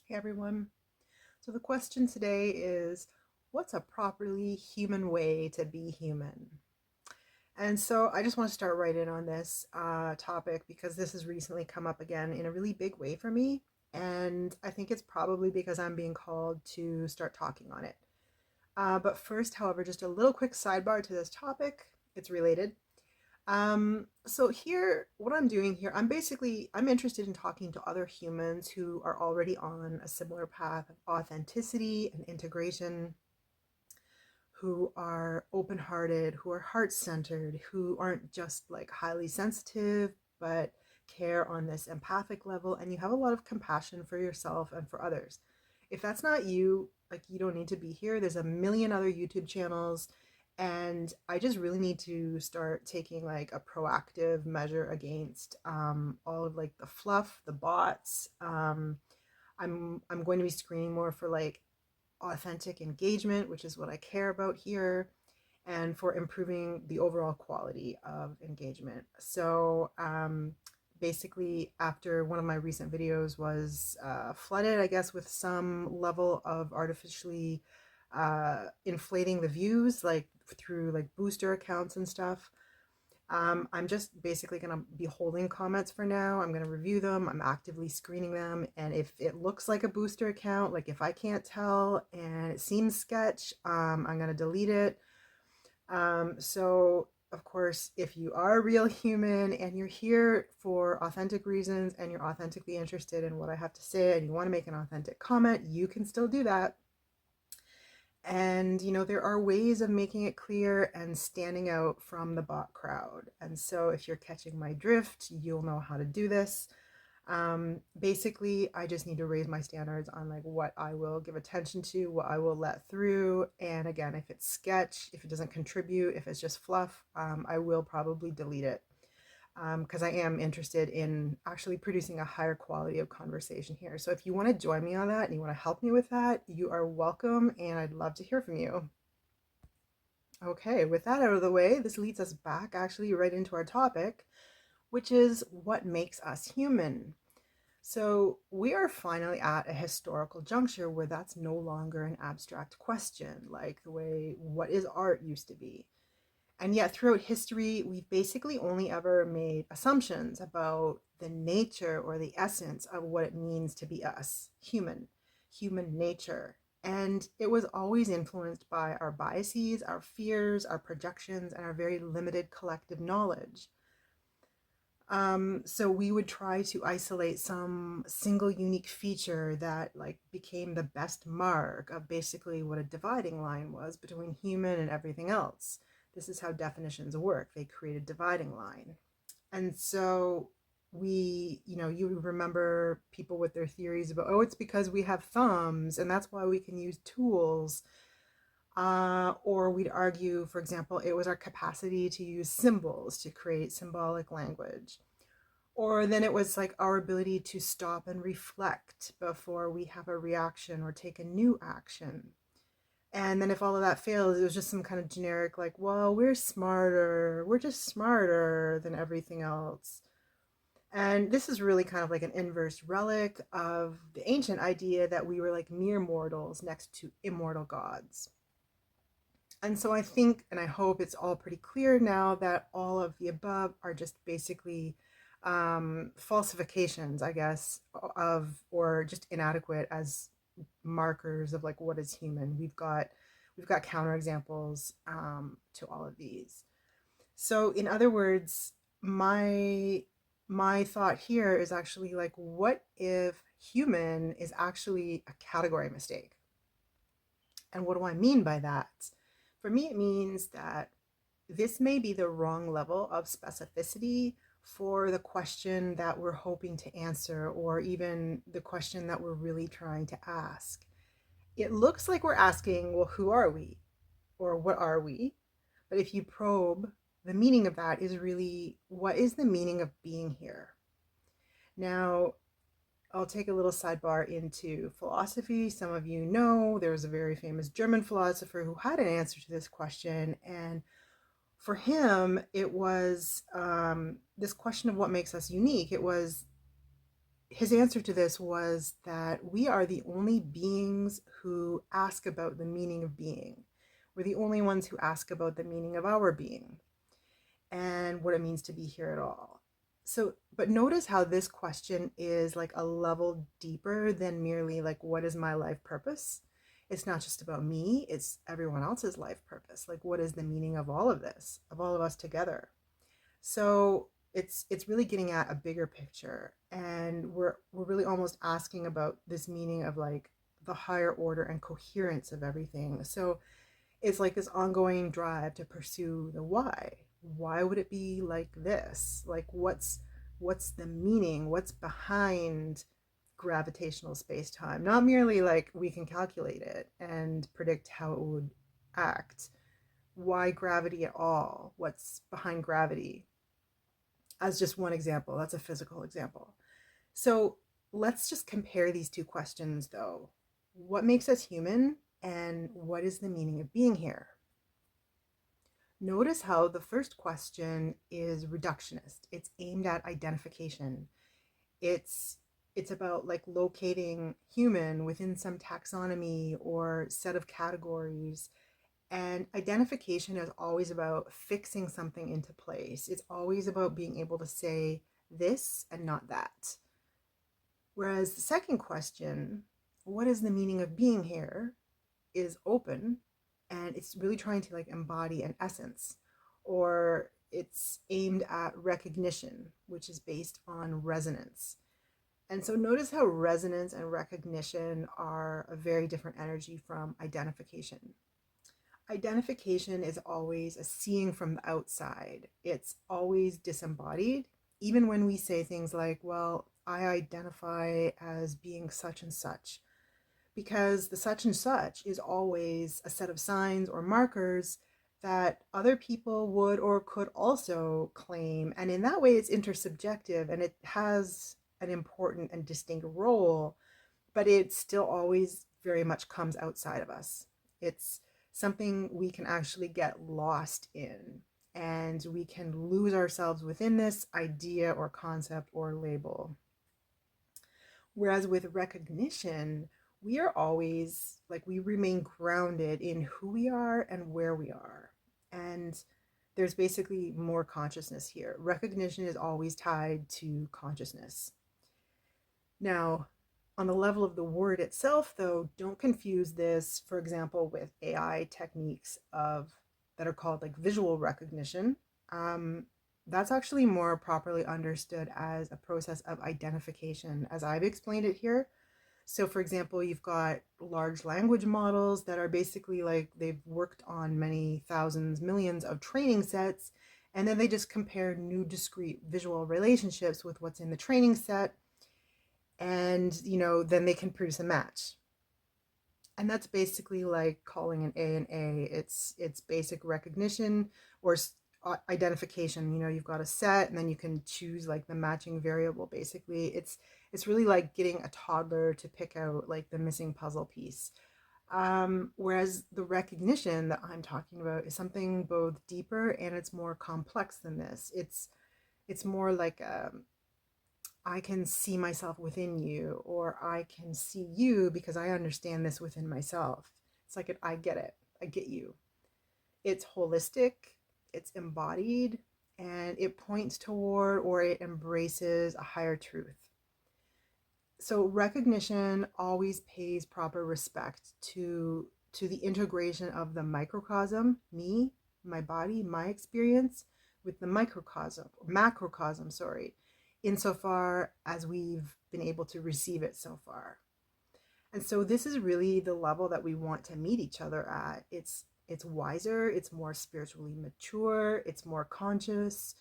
Hey everyone. So the question today is, what's a properly human way to be human? And so I just want to start right in on this topic because this has recently come up again in a really big way for me. And I think it's probably because I'm being called to start talking on it. But first, however, just a little quick sidebar to this topic. It's related. So here, what I'm doing here, I'm interested in talking to other humans who are already on a similar path of authenticity and integration, who are open-hearted, who are heart-centered, who aren't just like highly sensitive, but care on this empathic level, and you have a lot of compassion for yourself and for others. If that's not you, like you don't need to be here. There's a million other YouTube channels, and I just really need to start taking like a proactive measure against all of like the fluff, the bots. I'm going to be screening more for like authentic engagement, which is what I care about here, and for improving the overall quality of engagement. So basically, after one of my recent videos was flooded, I guess, with some level of artificially inflating the views, like through like booster accounts and stuff. I'm just basically going to be holding comments for now. I'm going to review them. I'm actively screening them. And if it looks like a booster account, like if I can't tell and it seems sketch, I'm going to delete it. So, of course, if you are a real human and you're here for authentic reasons and you're authentically interested in what I have to say and you want to make an authentic comment, you can still do that. And, there are ways of making it clear and standing out from the bot crowd. And so if you're catching my drift, you'll know how to do this. Basically, I just need to raise my standards on like what I will give attention to, what I will let through. And again, if it's sketch, if it doesn't contribute, if it's just fluff, I will probably delete it because I am interested in actually producing a higher quality of conversation here. So if you want to join me on that and you want to help me with that, you are welcome, and I'd love to hear from you. Okay, with that out of the way, this leads us back actually right into our topic, which is what makes us human. So we are finally at a historical juncture where that's no longer an abstract question, like the way what is art used to be. And yet, throughout history, we've basically only ever made assumptions about the nature or the essence of what it means to be us, human nature. And it was always influenced by our biases, our fears, our projections, and our very limited collective knowledge. So we would try to isolate some single unique feature that like became the best mark of basically what a dividing line was between human and everything else. This is how definitions work. They create a dividing line. And so you remember people with their theories about, oh, it's because we have thumbs and that's why we can use tools. Or we'd argue, for example, it was our capacity to use symbols to create symbolic language. Or then it was like our ability to stop and reflect before we have a reaction or take a new action. And then if all of that fails, it was just some kind of generic, like, well, we're just smarter than everything else. And this is really kind of like an inverse relic of the ancient idea that we were like mere mortals next to immortal gods. And so I think and I hope it's all pretty clear now that all of the above are just basically falsifications, I guess, of or just inadequate as markers of like what is human. We've got counterexamples to all of these. So in other words, my thought here is actually like, what if human is actually a category mistake? And what do I mean by that? For me, it means that this may be the wrong level of specificity for the question that we're hoping to answer, or even the question that we're really trying to ask. It looks like we're asking, well, who are we? Or what are we? But if you probe, the meaning of that is really, what is the meaning of being here? Now, I'll take a little sidebar into philosophy. Some of you know there was a very famous German philosopher who had an answer to this question. And for him, it was this question of what makes us unique. It was his answer to this was that we are the only beings who ask about the meaning of being. We're the only ones who ask about the meaning of our being and what it means to be here at all. So, but notice how this question is like a level deeper than merely like, what is my life purpose? It's not just about me, it's everyone else's life purpose. Like, what is the meaning of all of this, of all of us together? So it's really getting at a bigger picture, and we're really almost asking about this meaning of like the higher order and coherence of everything. So it's like this ongoing drive to pursue the why. Why would it be like this? Like what's the meaning? What's behind gravitational space-time? Not merely like we can calculate it and predict how it would act. Why gravity at all? What's behind gravity? As just one example, that's a physical example. So let's just compare these two questions though. What makes us human and what is the meaning of being here? Notice how the first question is reductionist. It's aimed at identification. It's it's about like locating human within some taxonomy or set of categories. And identification is always about fixing something into place. It's always about being able to say this and not that. Whereas the second question, what is the meaning of being here, is open, and it's really trying to like embody an essence, or it's aimed at recognition, which is based on resonance. And so notice how resonance and recognition are a very different energy from identification. Identification is always a seeing from the outside. It's always disembodied. Even when we say things like, well, I identify as being such and such, because the such and such is always a set of signs or markers that other people would or could also claim. And in that way, it's intersubjective and it has an important and distinct role, but it still always very much comes outside of us. It's something we can actually get lost in, and we can lose ourselves within this idea or concept or label. Whereas with recognition, we are always like, we remain grounded in who we are and where we are. And there's basically more consciousness here. Recognition is always tied to consciousness. Now, on the level of the word itself, though, don't confuse this, for example, with AI techniques of that are called like visual recognition. Um, that's actually more properly understood as a process of identification, as I've explained it here. So, for example, you've got large language models that are basically like they've worked on many thousands, millions of training sets, and then they just compare new discrete visual relationships with what's in the training set, and then they can produce a match. And that's basically like calling an A an A. It's basic recognition or identification. You've got a set, and then you can choose like the matching variable. Basically, it's really like getting a toddler to pick out like the missing puzzle piece. Whereas the recognition that I'm talking about is something both deeper and it's more complex than this. It's more like I can see myself within you, or I can see you because I understand this within myself. It's like I get it. I get you. It's holistic, it's embodied, and it points toward or it embraces a higher truth. So recognition always pays proper respect to the integration of the microcosm, me, my body, my experience, with the microcosm, macrocosm, sorry, insofar as we've been able to receive it so far. And so this is really the level that we want to meet each other at. It's wiser, it's more spiritually mature, it's more conscious,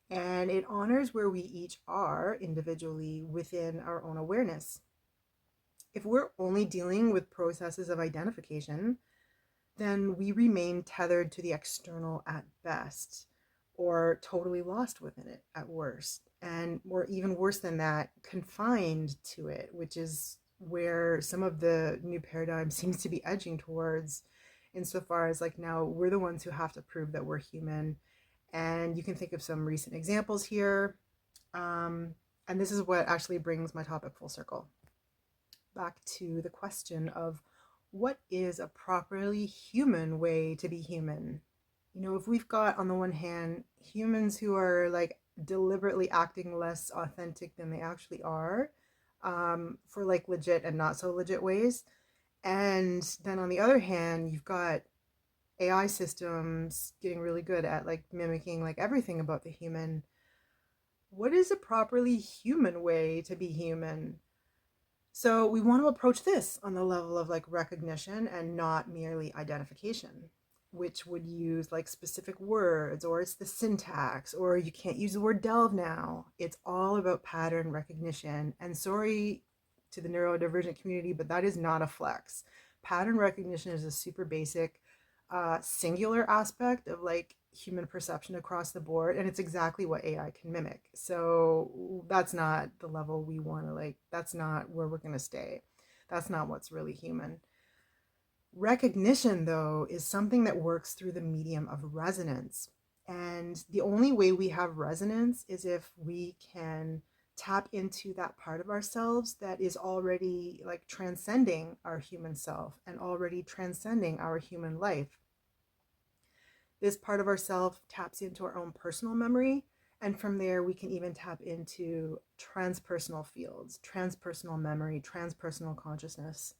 and it honors where we each are individually within our own awareness. If we're only dealing with processes of identification, then we remain tethered to the external at best, or totally lost within it at worst. And or even worse than that, confined to it, which is where some of the new paradigm seems to be edging towards, insofar as like now we're the ones who have to prove that we're human. And you can think of some recent examples here. And this is what actually brings my topic full circle back to the question of what is a properly human way to be human? You know, if we've got on the one hand humans who are like deliberately acting less authentic than they actually are, for like legit and not so legit ways, and then on the other hand you've got AI systems getting really good at like mimicking like everything about the human. What is a properly human way to be human? So we want to approach this on the level of like recognition and not merely identification, which would use like specific words, or it's the syntax, or you can't use the word delve now. It's all about pattern recognition. And sorry to the neurodivergent community, but that is not a flex. Pattern recognition is a super basic singular aspect of like human perception across the board, and it's exactly what AI can mimic. So that's not the level we want to like, that's not where we're going to stay. That's not what's really human. Recognition, though, is something that works through the medium of resonance. And the only way we have resonance is if we can tap into that part of ourselves that is already like transcending our human self and already transcending our human life. This part of ourself taps into our own personal memory, and from there we can even tap into transpersonal fields, transpersonal memory, transpersonal consciousness.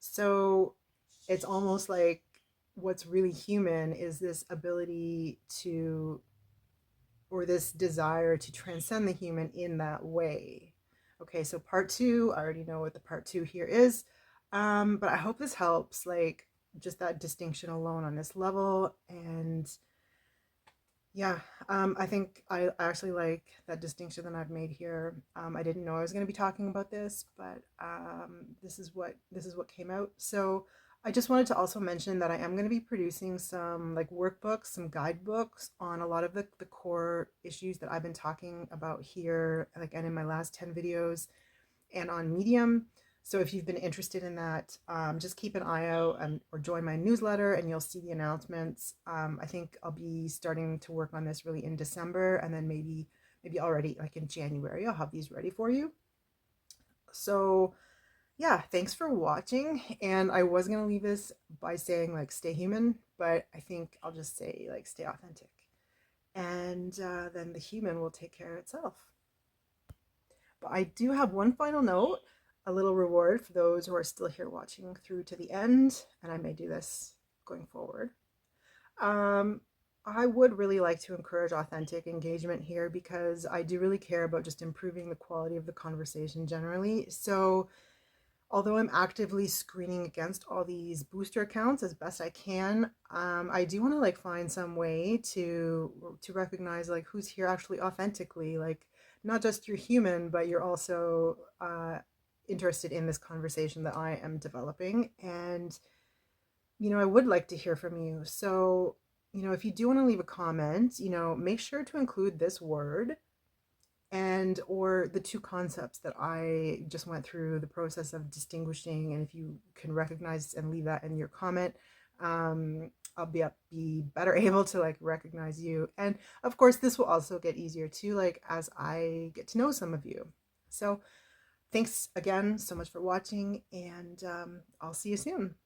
So it's almost like what's really human is this ability to, or this desire to transcend the human in that way. Okay, so part two, I already know what the part two here is, but I hope this helps, like just that distinction alone on this level. And yeah, I think I actually like that distinction that I've made here. I didn't know I was going to be talking about this, but this is what came out. So I just wanted to also mention that I am going to be producing some like workbooks, some guidebooks on a lot of the core issues that I've been talking about here, like, and in my last 10 videos and on Medium. So if you've been interested in that, just keep an eye out or join my newsletter and you'll see the announcements. I think I'll be starting to work on this really in December, and then maybe already like in January, I'll have these ready for you. So yeah, thanks for watching. And I was going to leave this by saying like stay human, but I think I'll just say like stay authentic. And then the human will take care of itself. But I do have one final note, a little reward for those who are still here watching through to the end, and I may do this going forward. I would really like to encourage authentic engagement here because I do really care about just improving the quality of the conversation generally. So although I'm actively screening against all these booster accounts as best I can, I do want to like find some way to recognize like who's here actually authentically, like not just you're human, but you're also interested in this conversation that I am developing. And you know, I would like to hear from you. So you know, if you do want to leave a comment, you know, make sure to include this word and or the two concepts that I just went through the process of distinguishing. And if you can recognize and leave that in your comment, I'll be better able to like recognize you. And of course, this will also get easier too, like as I get to know some of you. So thanks again so much for watching, and I'll see you soon.